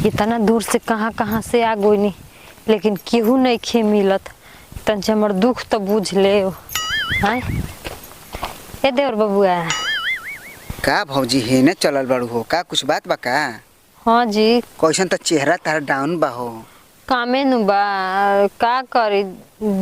इतना दूर से कहाँ कहाँ से आ गई, लेकिन केहू नहीं खे मिलत। तन से हमर दुख तो बुझ ले। हैं ए देवर बबुआ। का भौजी हे ने चलल बड़ू हो का कुछ बात बा का? हाँ जी। कैसन तो चेहरा तारा डाउन बा हो। कामे नु बा का करी,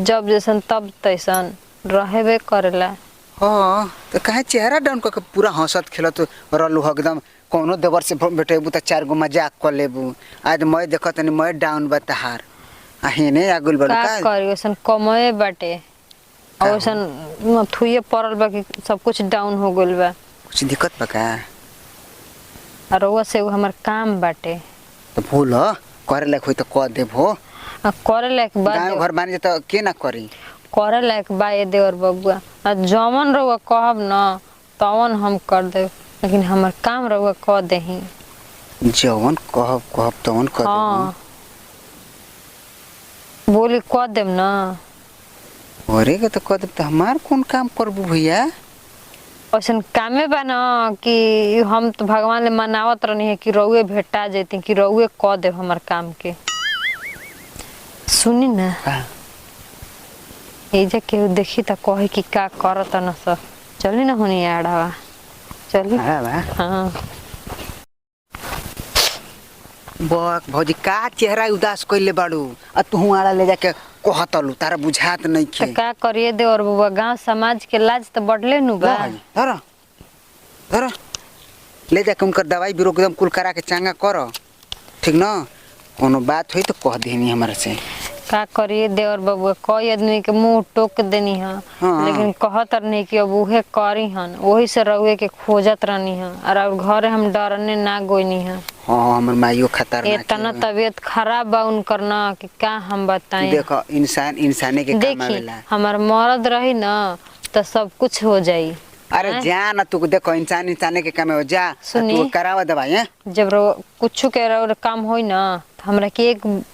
जब जैसन तब तैसन रहेबे करेला। हाँ तो कहे चेहरा डाउन करके पूरा हंसत खेलत रहलू हो एकदम। कोनो देवर से बेटेबू तो 4 गो मजाक कर लेबू। आज मैं देखत नहीं मैं डाउन बा तहार हेने आगुल बड़ू का करी वैसन कमए बाटे और वैसन थुए पड़ल बा कि सब कुछ डाउन हो गइल बा। कुछ दिक्कत बा का? और वो से हमर काम बाटे तो भूल करे लायक होई तो कह देबो। करे लायक बा गांव घर बानी तो के ना करी। करे लायक बा ये देवर बबुआ। जमन रहुआ कहब न तवन हम कर देब, लेकिन हमर काम रहुआ कह देही। जवन कहब तवन कर देबो। हाँ बोली कह देब न। अरे के तो कह देब तो हमार कौन काम करबू भैया? ऐसन कामे बा न कि हम तो भगवान ले मनावत रहनी है कि रउए भेटा जेती, कि रउए कह देब हमर काम के। सुनी ना एजा केहू देखी त कहे कि का करत न सब। चली ना हुनी आड़ावा चली। हाँ बक भौजी का चेहरा उदास कइले बाड़ू आ तू आड़ा ले जाके कहतलू तारा बुझात नहीं खे। त का करिए देवर बबुआ, गांव समाज के लाज त बढ़ले नु बा। धर धर ले जाके उनकर दवाई बीरो एकदम कुल करा के चांगा कर ठीक न। कोनो बात होई तो कह देनी हमरा से। का करिए देवर बबुआ, कई आदमी के मुंह टोक देनी है। हाँ। लेकिन कहत नहीं कि अब उहे करी हन, वही से रउए के खोजत रहनी है। और घरे हम डरने ना गोइनी है। हाँ हमर माइयो खतरनाक इतना तबीयत खराब बा उनकर ना कि का हम बताएं। देखो इंसान इंसाने के काम देखी आवेला। हमार मर्द रही ना तो सब कुछ हो जाई। अरे जा ना तू देखो इंसान इंसाने के काम हो जा। तू करावा दवाई है। जब कुछ के काम होई ना तो हमरा के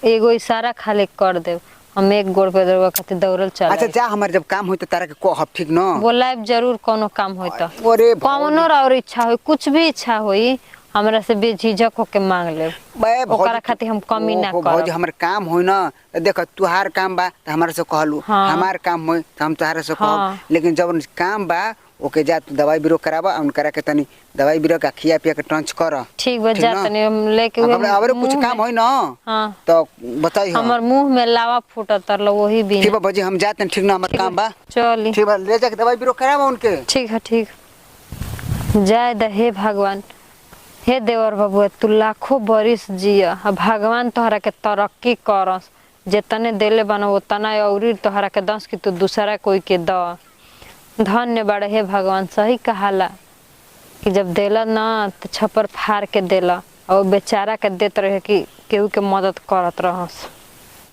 एगो इशारा खाली कर दे, हम एक गोड़ पे दौड़वा खातिर दौड़ल चल। अच्छा जा हमार जब काम होई तो तारा के कहब ठीक न। बोलाब जरूर कोनो काम होई तो। अरे कौनो और इच्छा होई, कुछ भी इच्छा होई हमरा से बेझिझक होके मांग ले। ओकरा खातिर हम कमी ना करब। भौजी हमर काम होई ना देख तुहार काम बा त हमरा से कहलू। हाँ। हमार काम होई त हम तोहरा से कहब। हाँ। लेकिन जब काम बा ओके जा तू दवाई बीरो करावा उन करा के तनी दवाई बीरो का खिया पिया के टंच कर। ठीक बा जा तनी हम लेके और कुछ काम होई ना। हां तो बताई हमर मुंह में लावा फूटत र वही भी। ठीक बा भौजी हम जाते हैं ठीक ना हमर काम बा। चली ठीक बा ले जाके दवाई बीरो करावा उनके। ठीक है ठीक। जय द हे भगवान। हे देवर बबुआ तू लाखों बरिस जिया, भगवान तोहरा के तरक्की करस। जितने देले बनो उतना और तोहरा के दस कि तू दूसरा कोई के द। धन्य बड़े हे भगवान। सही कहाला कि जब देला ना तो छप्पर फाड़ के देला और बेचारा के देत रहे कि केहू के मदद करत रहस।